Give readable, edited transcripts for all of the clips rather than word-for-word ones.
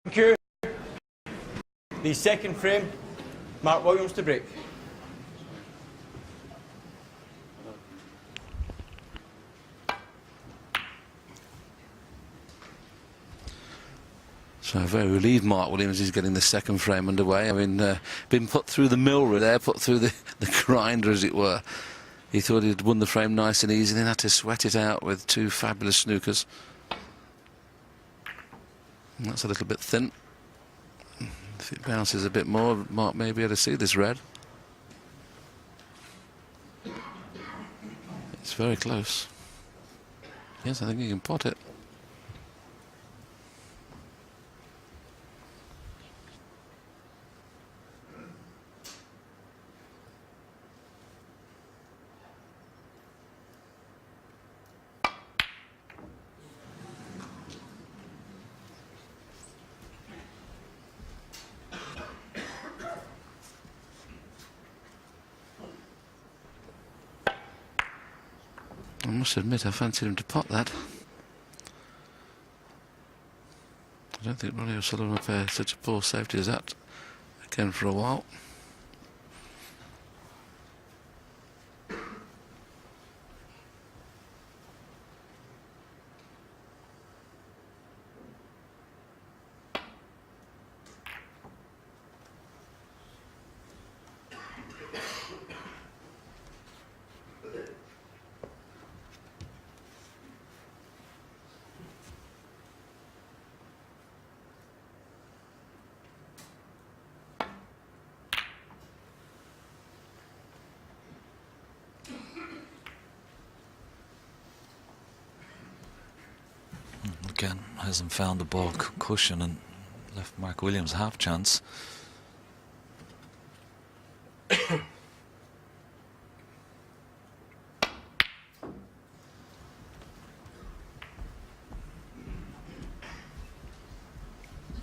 Thank you. The second frame, Mark Williams to break. So very relieved Mark Williams is getting the second frame underway. I mean, been put through the mill there, put through the grinder, as it were. He thought he'd won the frame nice and easy, then had to sweat it out with two fabulous snookers. And that's a little bit thin. If it bounces a bit more, Mark may be able to see this red. It's very close. Yes, I think you can pot it. I must admit, I fancied him to pot that. I don't think Ronnie O'Sullivan will play such a poor safety as that again for a while. Again, hasn't found the ball cushion and left Mark Williams half chance.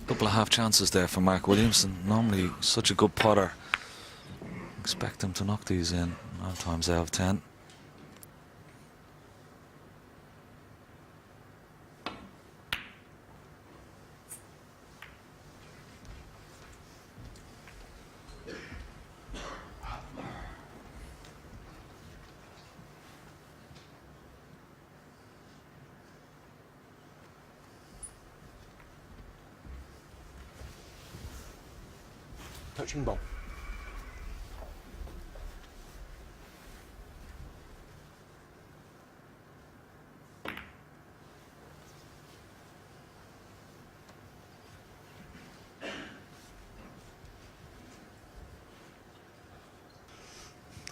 Couple of half chances there for Mark Williams, and normally such a good putter. Expect him to knock these in 9 times out of 10. Touching ball.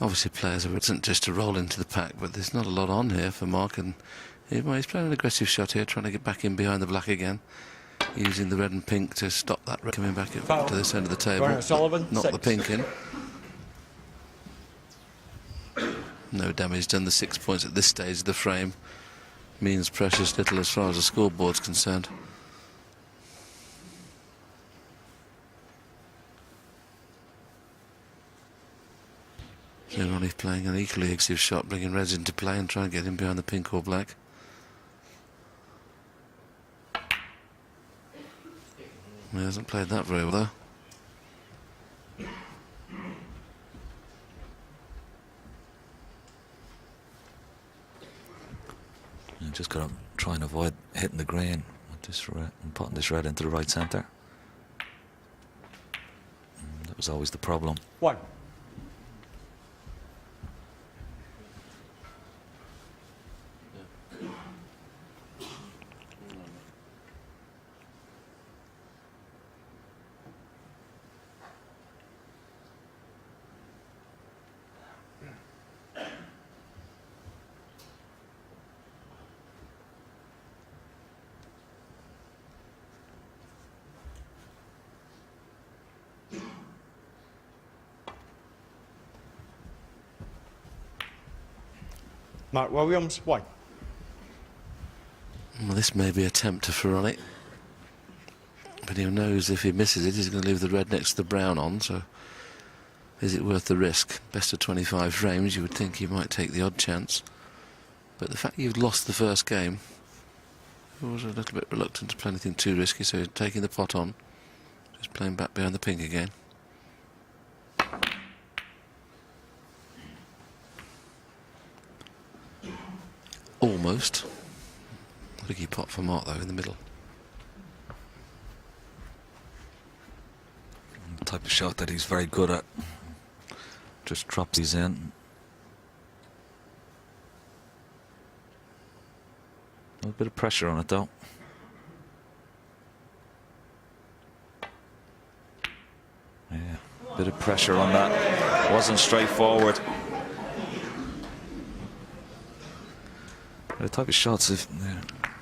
Obviously players are reticent just to roll into the pack, but there's not a lot on here for Mark, and he's playing an aggressive shot here, trying to get back in behind the black again, using the red and pink to stop that red coming back up to this end of the table. Knock the pink in. No damage done. The 6 points at this stage of the frame means precious little as far as the scoreboard's concerned. So Ronnie's playing an equally aggressive shot, bringing reds into play and trying to get him behind the pink or black. He hasn't played that very well, though. You just got to try and avoid hitting the green with this red and putting this red into the right centre. That was always the problem. One. Mark Williams, 1. Well, this may be a tempter for Ronnie, but he knows if he misses it, he's going to leave the red next to the brown on, so is it worth the risk? Best of 25 frames, you would think he might take the odd chance, but the fact you've lost the first game He was a little bit reluctant to play anything too risky, so he's taking the pot on. Just playing back behind the pink again. Almost. Tricky pot for Mark, though, in the middle. The type of shot that he's very good at. Just drops these in. A bit of pressure on it, though. Yeah, a bit of pressure on that. Wasn't straightforward. The type of shots, if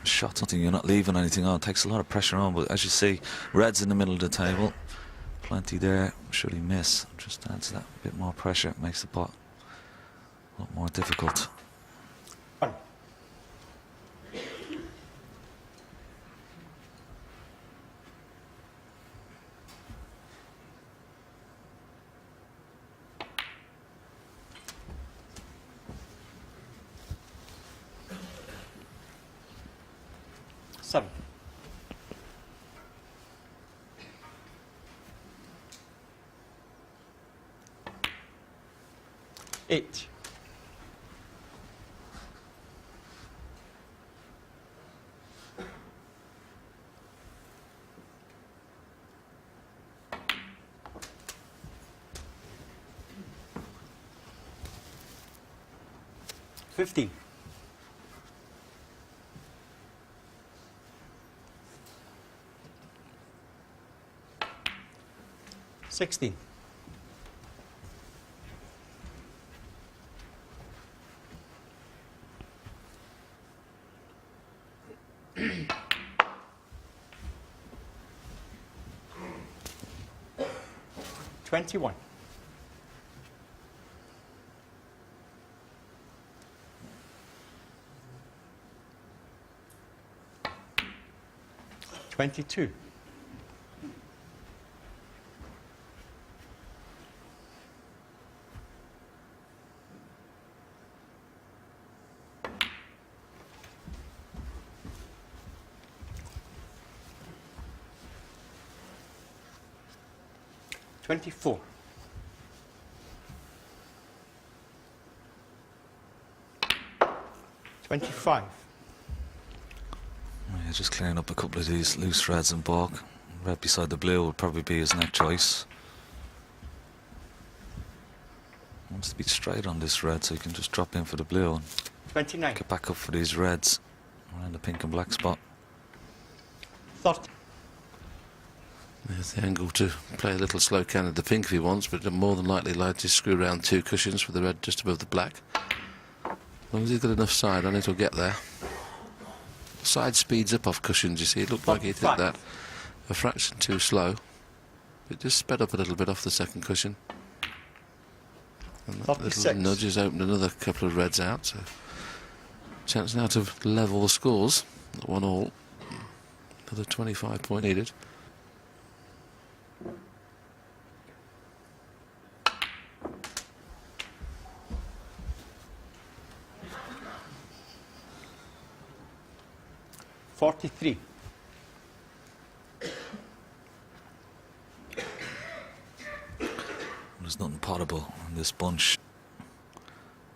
shot something, you're not leaving anything on. It takes a lot of pressure on, but as you see, red's in the middle of the table. Plenty there. Should he miss? Just adds that bit more pressure. Makes the pot a lot more difficult. One. Seven. 8. 15. 16. 21. 22. 24. 25. Yeah, just clearing up a couple of these loose reds and balk. Red beside the blue would probably be his next choice. Wants to be straight on this red, so he can just drop in for the blue and 29. get back up for these reds around the pink and black spot. 30. There's the angle to play a little slow can at the pink if he wants, but more than likely like to screw around 2 cushions with the red just above the black. As long as he's got enough side on it, he'll get there. Side speeds up off cushions, you see. It looked like he'd hit that a fraction too slow. It just sped up a little bit off the second cushion. And that little nudge has opened another couple of reds out, so chance now to level the scores at 1-all. Another 25 point needed. $43. There's nothing potable in this bunch,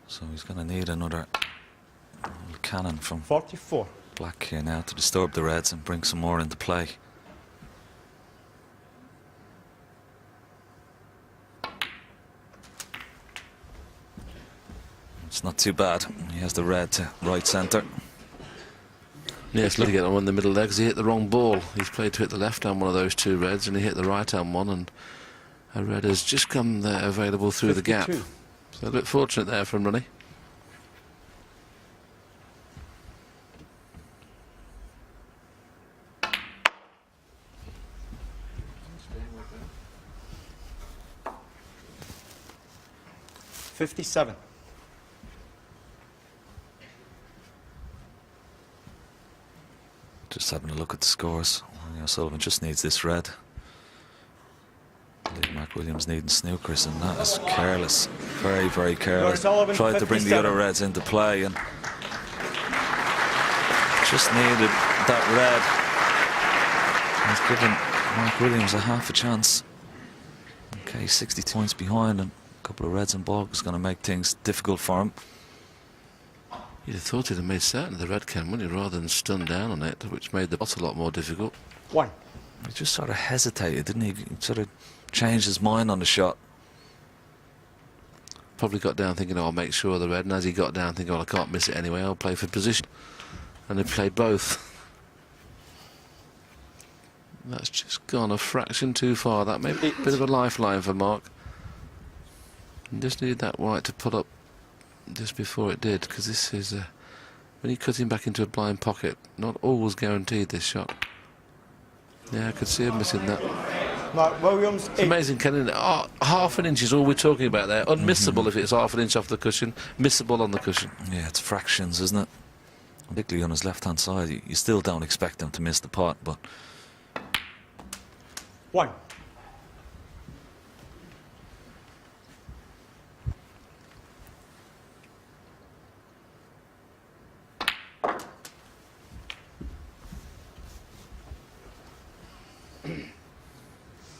so he's going to need another little cannon from 44. black here now to disturb the reds and bring some more into play. It's not too bad. He has the red to right centre. Yes, look to get on in the middle there because he hit the wrong ball. He's played to hit the left hand one of those 2 reds and he hit the right hand one, and a red has just come there available through 52. The gap. So a bit fortunate there from Ronnie. $57. Just having a look at the scores. Sullivan just needs this red. I believe Mark Williams needing snookers, and that is careless. Very, very careless. Tried to bring the other reds into play and just needed that red has given Mark Williams a half a chance. Okay, 60 points behind, and a couple of reds and balls is going to make things difficult for him. You'd have thought he'd have made certain of the red can, wouldn't you, rather than stun down on it, which made the pot a lot more difficult. 1. He just sort of hesitated, didn't he? He sort of changed his mind on the shot. Probably got down thinking, oh, I'll make sure of the red, and as he got down thinking, oh, I can't miss it anyway, I'll play for position. And he played both. That's just gone a fraction too far. That may be a bit of a lifeline for Mark. He just needed that white to pull up just before it did, because this is when you cut him back into a blind pocket, not always guaranteed this shot. Yeah, I could see him missing that. Mark Williams. It's amazing, Ken. Half an inch is all we're talking about there. Unmissable if it's half an inch off the cushion, missable on the cushion. Yeah, it's fractions, isn't it? Particularly on his left-hand side, you still don't expect him to miss the pot, but 1.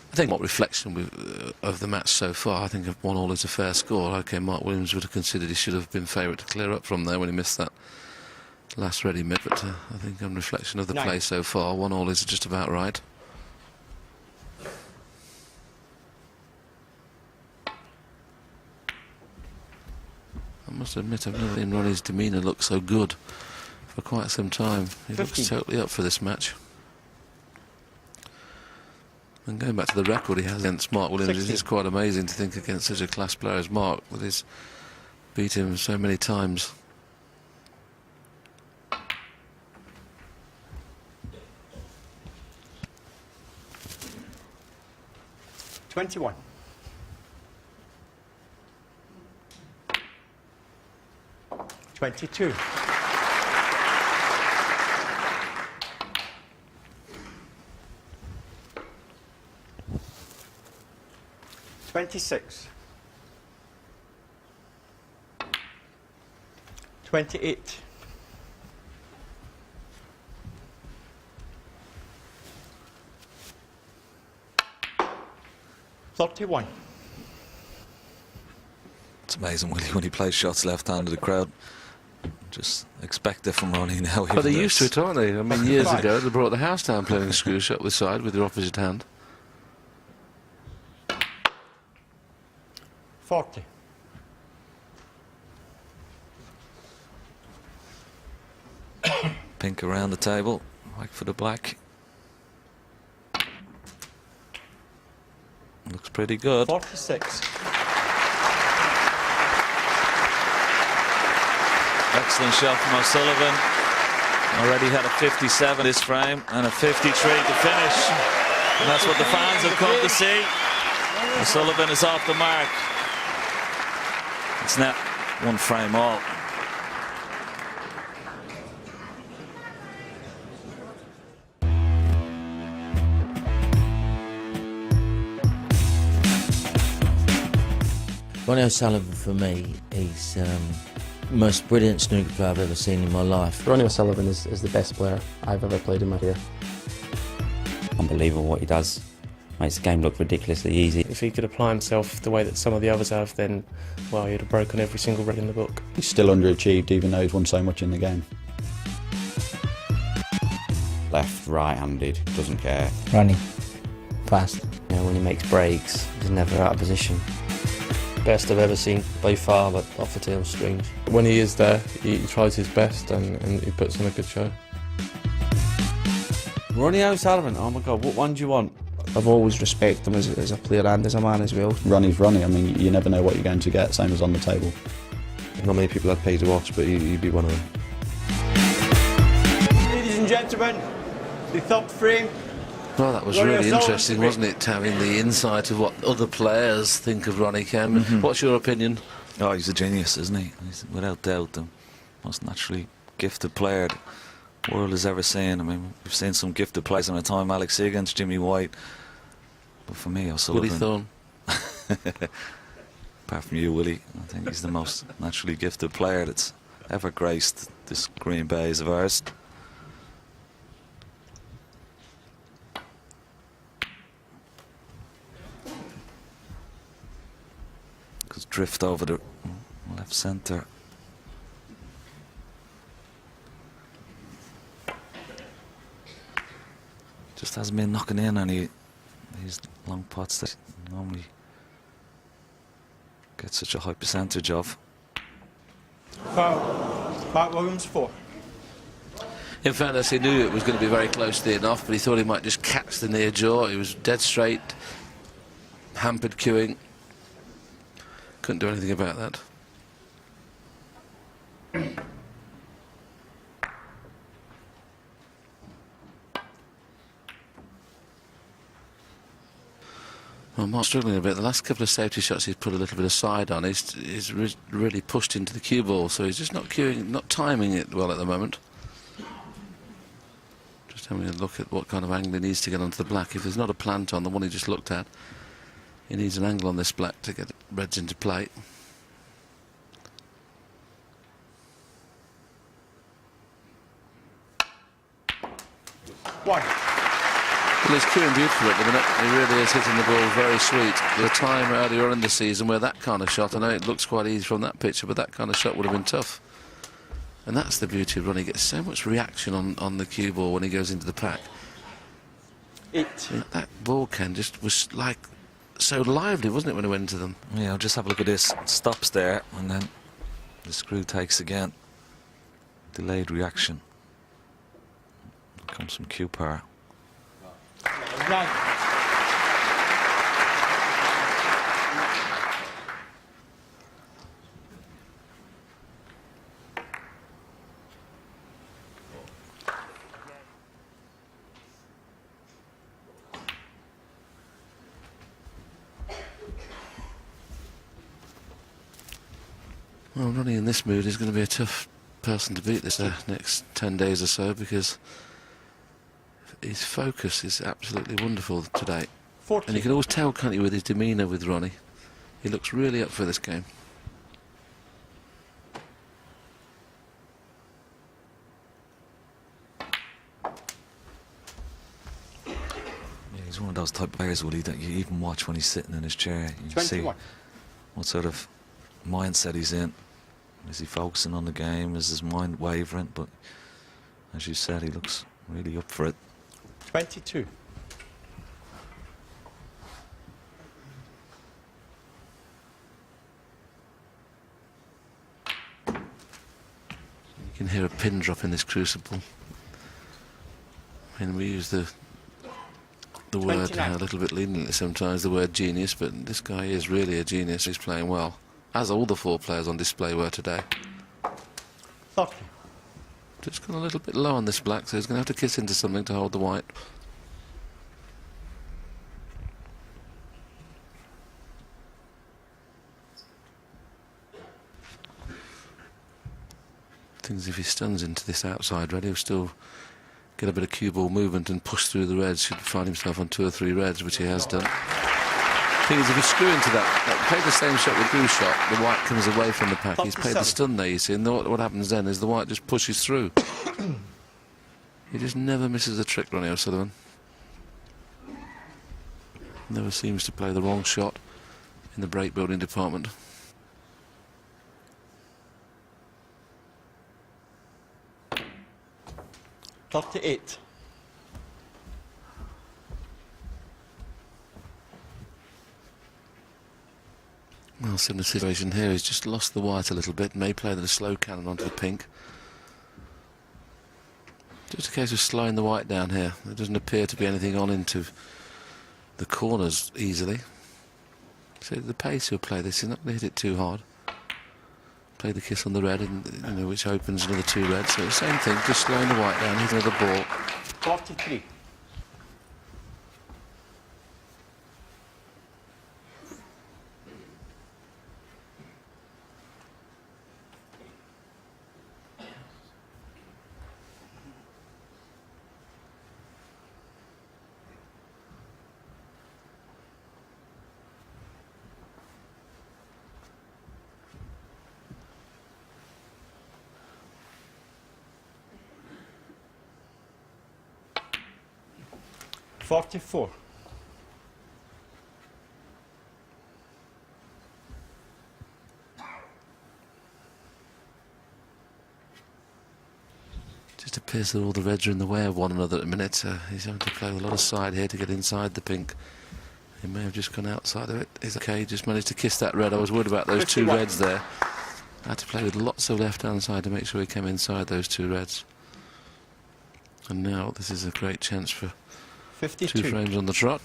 I think what reflection of the match so far, I think 1-1 is a fair score. OK, Mark Williams would have considered he should have been favourite to clear up from there when he missed that last ready mid, but I think on reflection of the 9. play so far, 1-1 is just about right. I must admit, I've never seen Ronnie's demeanour look so good for quite some time. He 50. looks totally up for this match. And going back to the record he has against Mark Williams, 60. it's quite amazing to think against such a class player as Mark that he's beat him so many times. $21. 22. 26. 28. 31. it's amazing when he plays shots left-handed. The crowd just expect it from Ronnie now. But they're used to it, aren't they? I mean, years 5. ago they brought the house down playing a screw shot with side with their opposite hand. 40. Pink around the table, white for the black. Looks pretty good. 46. Excellent shot from O'Sullivan. Already had a 57 this frame and a 53 to finish. And that's what the fans have come to see. O'Sullivan is off the mark. It's now one frame all. Ronnie O'Sullivan, for me, he's the most brilliant snooker player I've ever seen in my life. Ronnie O'Sullivan is the best player I've ever played in my career. Unbelievable what he does. Makes the game look ridiculously easy. If he could apply himself the way that some of the others have, then, well, he'd have broken every single record in the book. He's still underachieved, even though he's won so much in the game. Left, right-handed, doesn't care. Ronnie, fast. You know, when he makes breaks, he's never out of position. Best I've ever seen by far, but off the tail strings. When he is there, he tries his best and he puts on a good show. Ronnie O'Sullivan, oh my God, what one do you want? I've always respected him as a player and as a man as well. Ronnie's Ronnie. I mean, you never know what you're going to get, same as on the table. Not many people I'd pay to watch, but he'd be one of them. Ladies and gentlemen, the third frame. Well, that was Ronnie really O'Sullivan. interesting, wasn't it? Having the insight of what other players think of Ronnie, Ken. What's your opinion? Oh, he's a genius, isn't he? He's without doubt the most naturally gifted player the world has ever seen. I mean, we've seen some gifted players in our time, Alex Higgins, Jimmy White. But for me, O'Sullivan... Willie Thorne. Apart from you, Willie, I think he's the most naturally gifted player that's ever graced this green bays of ours. drift over the left centre. Just hasn't been knocking in any these long pots that normally get such a high percentage of. Foul. Mark Williams, 4. In fairness, he knew it was going to be very close to the enough, but he thought he might just catch the near jaw. He was dead straight, hampered queuing. Couldn't do anything about that. Well, Mark's struggling a bit. The last couple of safety shots he's put a little bit of side on. He's really pushed into the cue ball, so he's just not queuing, not timing it well at the moment. Just having a look at what kind of angle he needs to get onto the black. If there's not a plant on the one he just looked at, he needs an angle on this black to get reds into play. One. Well, he's queuing beautifully at the minute. He really is hitting the ball very sweet. There was a time earlier on in the season where that kind of shot, I know it looks quite easy from that picture, but that kind of shot would have been tough. And that's the beauty of Ronnie. He gets so much reaction on the cue ball when he goes into the pack. 8. That ball, Ken, just was like so lively, wasn't it, when it went into them? Yeah, I'll just have a look at this. Stops there, and then the screw takes again. Delayed reaction. Comes from cue power. 9. Well, Ronnie in this mood is going to be a tough person to beat this next 10 days or so, because his focus is absolutely wonderful today. 14. And you can always tell, can't you, with his demeanour with Ronnie. He looks really up for this game. Yeah, he's one of those type of players, Woody, that you even watch when he's sitting in his chair. You 21. see what sort of mindset he's in. Is he focusing on the game? Is his mind wavering? But as you said, he looks really up for it. 22. You can hear a pin drop in this crucible. I mean, we use the word 29. a little bit leniently sometimes, the word genius, but this guy is really a genius. He's playing well, as all the 4 players on display were today. 30. Just gone a little bit low on this black, so he's going to have to kiss into something to hold the white. Things if he stuns into this outside red, he'll still get a bit of cue ball movement and push through the reds. Should find himself on 2 or 3 reds, which he has done. Thing is, if you screw into that, play the same shot with Goose shot, the white comes away from the pack. He's played the stun there, you see, and what happens then is the white just pushes through. He just never misses a trick, Ronnie O'Sullivan. Never seems to play the wrong shot in the break building department. $38. Well, similar situation here. He's just lost the white a little bit. May play the slow cannon onto the pink. Just a case of slowing the white down here. There doesn't appear to be anything on into the corners easily. So the pace he'll play this, he's not going to hit it too hard. Play the kiss on the red, and which opens another 2 reds. So the same thing, just slowing the white down, hit another ball. 43. $44. just appears that all the reds are in the way of one another at the minute. He's having to play with a lot of side here to get inside the pink. He may have just gone outside of it. He's okay, he just managed to kiss that red. I was worried about those 2 reds there. I had to play with lots of left-hand side to make sure he came inside those 2 reds. And now this is a great chance for 52. 2 frames on the trot.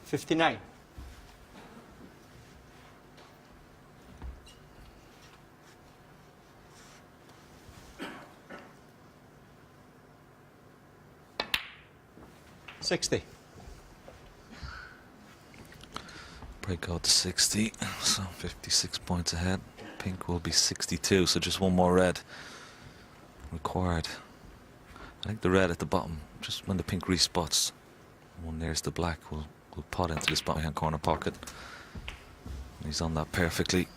$59. $60. Break out to 60, so 56 points ahead. Pink will be 62, so just 1 more red required. I think the red at the bottom, just when the pink respots, one nearest the black will pot into this bottom hand corner pocket. He's on that perfectly.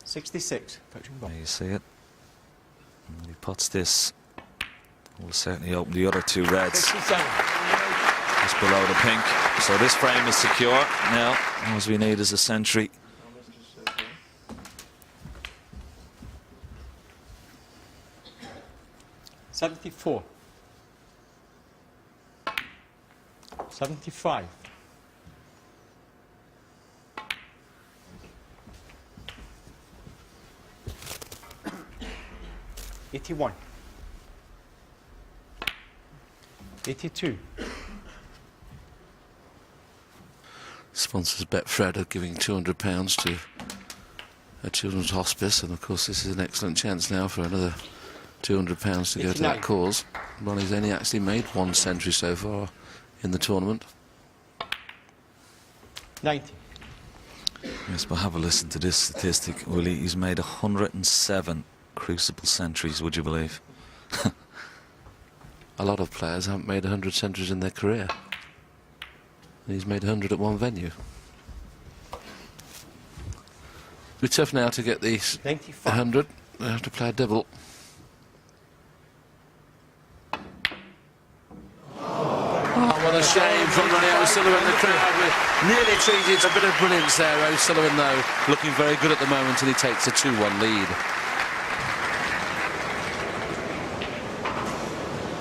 66. There you see it. And he pots this. Will certainly open the other 2 reds. 67. Just below the pink. So this frame is secure. Now, all we need is a century. $74. 75. $81. 82. Sponsors Betfred are giving £200 to a children's hospice, and of course this is an excellent chance now for another £200 to go to that cause. Ronnie's only actually made 1 century so far in the tournament. 90. Yes, but have a listen to this statistic, Willie. He's made 107 Crucible centuries, would you believe? A lot of players haven't made 100 centuries in their career. And he's made 100 at one venue. It'll be tough now to get these 100. They have to play a double. Oh, what a shame from Ronnie O'Sullivan. The crowd nearly treated a bit of brilliance there. O'Sullivan, though, looking very good at the moment, and he takes a 2-1 lead.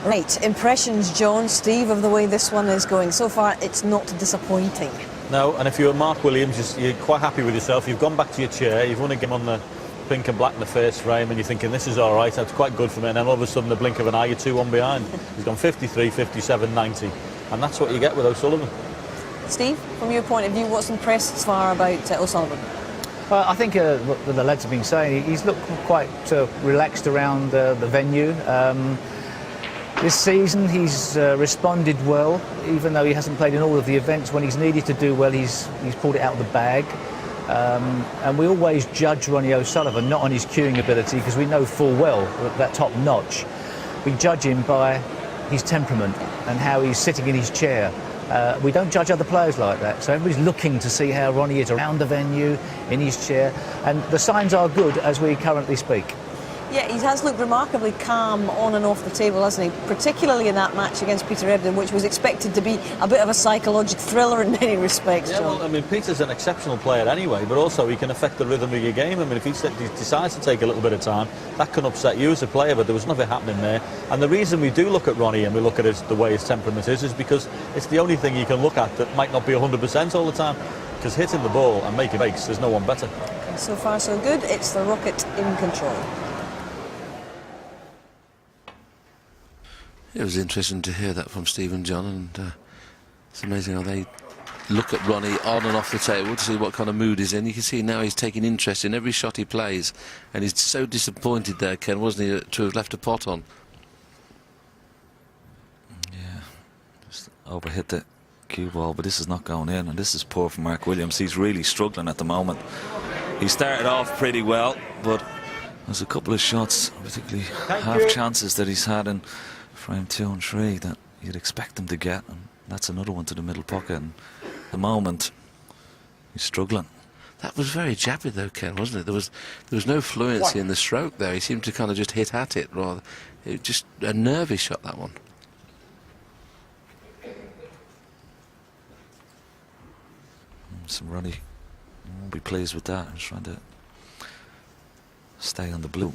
Right, impressions, John, Steve, of the way this one is going. So far, it's not disappointing. No, and if you're Mark Williams, you're quite happy with yourself. You've gone back to your chair, you've won a game on the pink and black in the first frame, and you're thinking, this is all right, that's quite good for me. And then all of a sudden, the blink of an eye, you're 2-1 behind. He's gone 53, 57, 90. And that's what you get with O'Sullivan. Steve, from your point of view, what's impressed so far about O'Sullivan? Well, I think what the lads have been saying, he's looked quite relaxed around the venue. This season he's responded well, even though he hasn't played in all of the events. When he's needed to do well, he's pulled it out of the bag. And we always judge Ronnie O'Sullivan not on his cueing ability, because we know full well that top notch. We judge him by his temperament and how he's sitting in his chair. We don't judge other players like that, so everybody's looking to see how Ronnie is around the venue, in his chair, and the signs are good as we currently speak. Yeah, he has looked remarkably calm on and off the table, hasn't he? Particularly in that match against Peter Ebden, which was expected to be a bit of a psychological thriller in many respects, Yeah, John. well, I mean, Peter's an exceptional player anyway, but also he can affect the rhythm of your game. I mean, if he decides to take a little bit of time, that can upset you as a player, but there was nothing happening there. And the reason we do look at Ronnie and we look at the way his temperament is because it's the only thing you can look at that might not be 100% all the time. Because hitting the ball and making breaks, there's no one better. Okay, so far so good. It's the Rocket in control. It was interesting to hear that from Steve and John, and it's amazing how they look at Ronnie on and off the table to see what kind of mood he's in. You can see now he's taking interest in every shot he plays, and he's so disappointed there, Ken, wasn't he, to have left a pot on? Yeah, just overhit the cue ball, but this is not going in, and this is poor for Mark Williams. He's really struggling at the moment. He started off pretty well, but there's a couple of shots, particularly half chances that he's had in frame 2 and 3 that you'd expect him to get, and that's another one to the middle pocket. And at the moment, He's struggling. That was very jabby though, Ken, wasn't it? There was no fluency in the stroke there. He seemed to kind of just hit at it rather. It was just a nervy shot, that one. So Ronnie won't be pleased with that. He's trying to stay on the blue.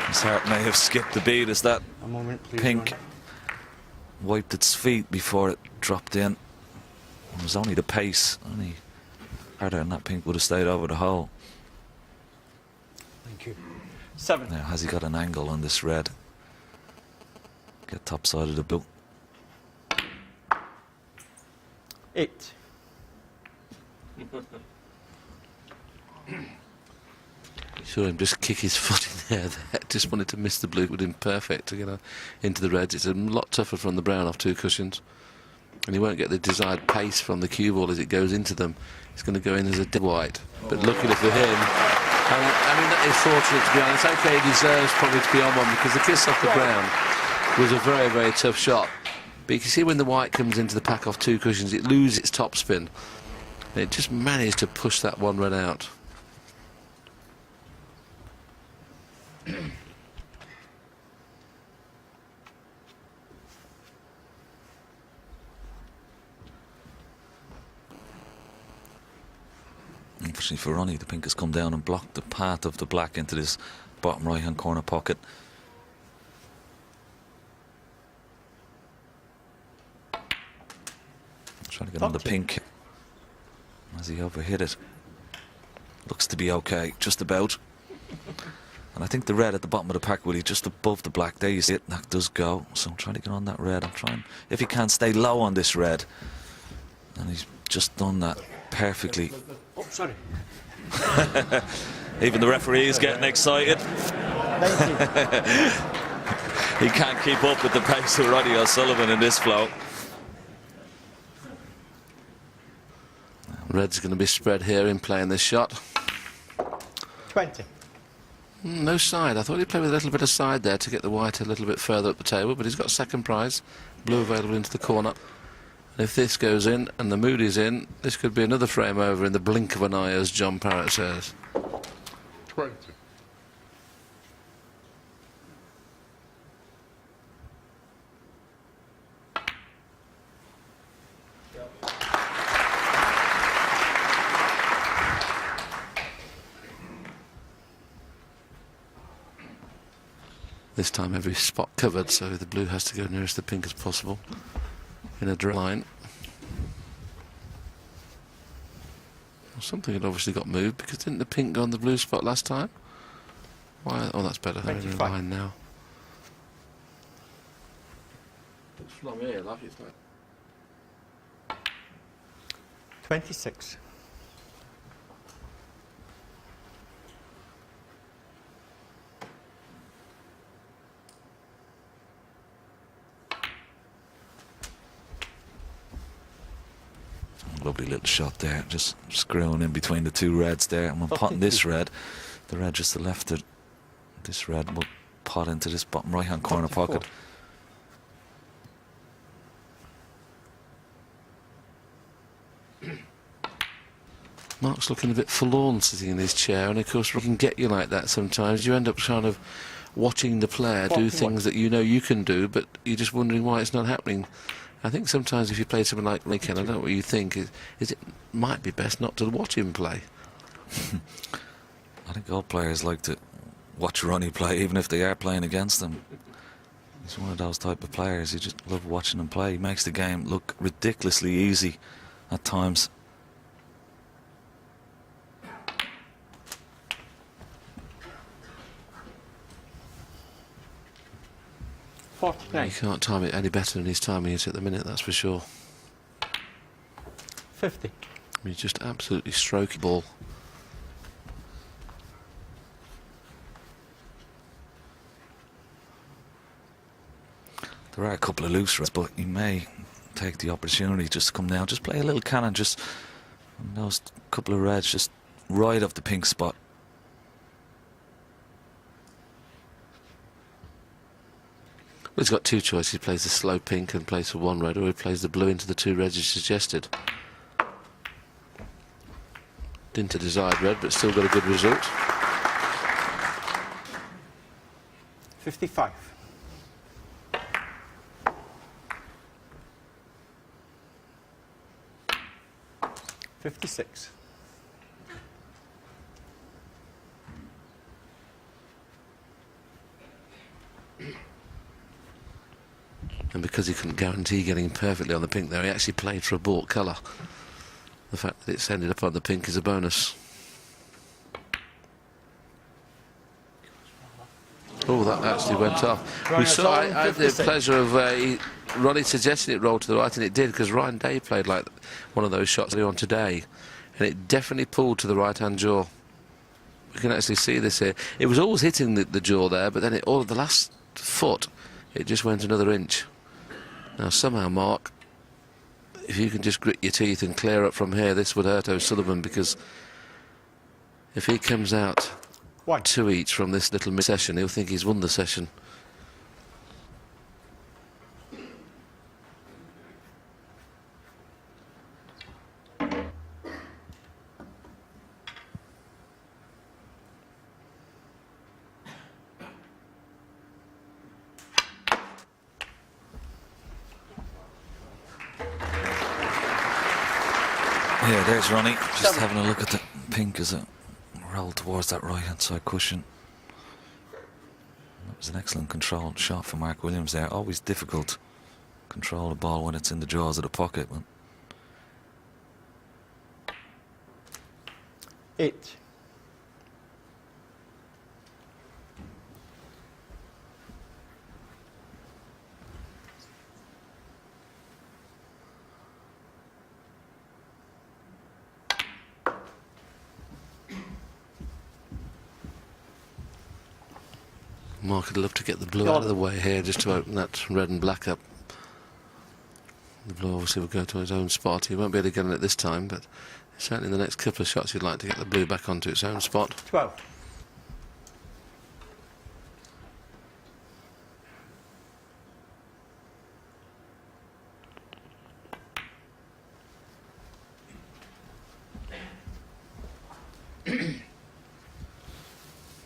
His heart may have skipped a beat as that A moment, please, pink Ronnie. wiped its feet before it dropped in. It was only the pace, only harder, and that pink would have stayed over the hole. Thank you. 7. Now, has he got an angle on this red? Get top side of the blue. 8. Saw him just kick his foot in there. Just wanted to miss the blue. It would have been perfect to get into the reds. It's a lot tougher from the brown off 2 cushions. And he won't get the desired pace from the cue ball as it goes into them. It's going to go in as a dead white. But luckily for him, I mean, that is fortunate, to be honest. OK, he deserves probably to be on one because the kiss off the brown was a very, very tough shot. But you can see when the white comes into the pack off 2 cushions, it loses its top spin. And it just managed to push that one red out. Unfortunately for Ronnie, the pink has come down and blocked the path of the black into this bottom right hand corner pocket. Trying to get on the pink as he overhit it. Looks to be okay, just about. And I think the red at the bottom of the pack, Willie, just above the black, there you see it, that does go. So I'm trying to get on that red. I'm trying, if he can, stay low on this red. And he's just done that perfectly. Oh, sorry. Even the referee is getting excited. He can't keep up with the pace of Ronnie O'Sullivan in this flow. Red's going to be spread here in playing this shot. 20. No side. I thought he'd play with a little bit of side there to get the white a little bit further up the table, but he's got second prize. Blue available into the corner. And if this goes in and the mood is in, this could be another frame over in the blink of an eye, as John Parrott says. 20. This time every spot covered, so the blue has to go nearest the pink as possible in a direct line. Well, something had obviously got moved, because didn't the pink go on the blue spot last time? Why? Oh, that's better. They're in a line now. From here, love it. 26. Lovely little shot there, just screwing in between the 2 reds there. And when potting this red, the red just to the left of this red will pot into this bottom right hand corner pocket. Mark's looking a bit forlorn sitting in his chair, and of course we can get you like that sometimes. You end up kind of watching the player do things that you know you can do, but you're just wondering why it's not happening. I think sometimes if you play someone like Lincoln, I don't know what you think, is it might be best not to watch him play. I think all players like to watch Ronnie play, even if they are playing against him. He's one of those type of players. You just love watching him play. He makes the game look ridiculously easy at times. You can't time it any better than he's timing it at the minute, that's for sure. 50. He's just absolutely stroking ball. There are a couple of loose reds, but he may take the opportunity just to come down, just play a little cannon, just those couple of reds, just right off the pink spot. he's got two choices. He plays the slow pink and plays for one red, or he plays the blue into the two reds as suggested. Didn't a desired red, but still got a good result. 55. $56. And because he couldn't guarantee getting perfectly on the pink there, he actually played for a bought colour. The fact that it's ended up on the pink is a bonus. Oh, that actually went off. Right, I had the pleasure of Ronnie suggesting it roll to the right, and it did, because Ryan Day played like one of those shots earlier on today, and it definitely pulled to the right-hand jaw. We can actually see this here. It was always hitting the jaw there, but then all of the last foot, it just went another inch. Now, somehow, Mark, if you can just grit your teeth and clear up from here, this would hurt O'Sullivan, because if he comes out 2 each from this little mid-session, he'll think he's won the session. Yeah, there's Ronnie, just having a look at the pink as it rolled towards that right-hand side cushion. That was an excellent controlled shot for Mark Williams there. Always difficult to control the ball when it's in the jaws of the pocket. But 8. Mark would love to get the blue out of the way here, just to open that red and black up. The blue obviously will go to his own spot. He won't be able to get on it this time, but certainly in the next couple of shots he'd like to get the blue back onto its own spot. 12.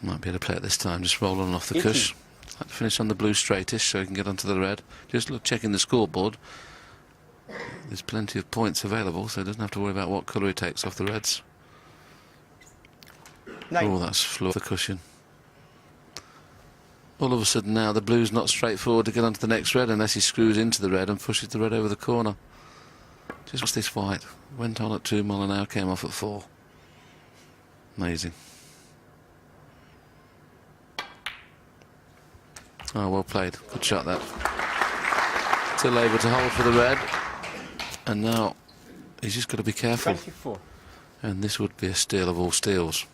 Might be able to play it this time, just roll on off the 18. cush. Like to finish on the blue straightish so he can get onto the red. Just look, checking the scoreboard. There's plenty of points available, so he doesn't have to worry about what colour he takes off the reds. 9. Oh, that's floor the cushion. All of a sudden now the blue's not straightforward to get onto the next red unless he screws into the red and pushes the red over the corner. Just watch this white. Went on at 2 mile an hour, came off at 4. Amazing. Oh, well played. Good shot, that. Still able to hold for the red. And now he's just got to be careful. 24. And this would be a steal of all steals.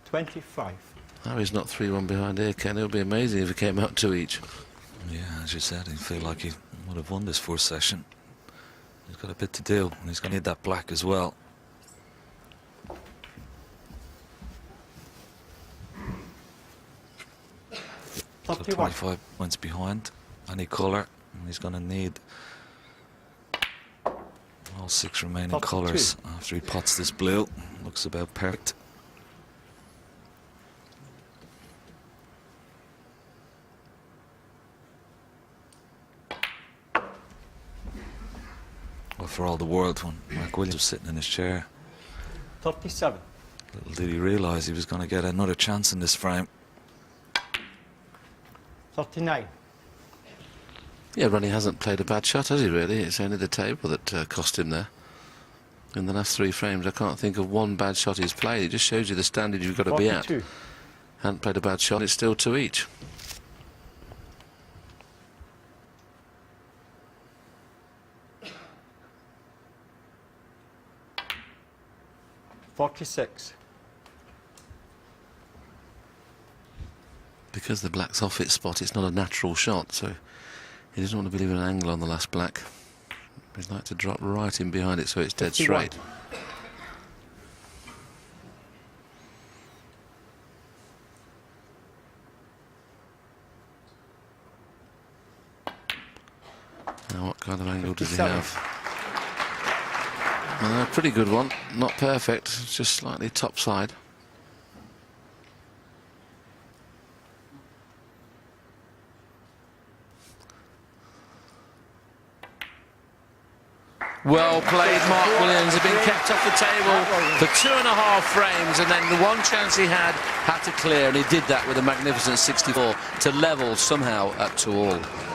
25. Oh, he's not 3-1 behind here, Ken. It would be amazing if he came out 2 each. yeah, as you said, he feel like he would have won this first session. He's got a bit to do, and he's going to need that black as well. 25 points behind, any colour, and he's going to need all 6 remaining colours after he pots this blue. Looks about perfect. Well, for all the world, when Mark Williams was sitting in his chair, 37. little did he realise he was going to get another chance in this frame. 39. Yeah, Ronnie hasn't played a bad shot, has he, really? It's only the table that cost him there. In the last 3 frames, I can't think of one bad shot he's played. It just shows you the standard you've got to be at. 42. Hasn't played a bad shot, it's still 2 each. $46. Because the black's off its spot, it's not a natural shot, so he doesn't want to be leaving an angle on the last black. He'd like to drop right in behind it so it's dead 51. straight. kind of angle does he have? Pretty good one. Not perfect, just slightly topside. Well played, Mark Williams. Had been kept off the table for 2.5 frames, and then the one chance he had to clear, and he did that with a magnificent 64 to level somehow at 2-all.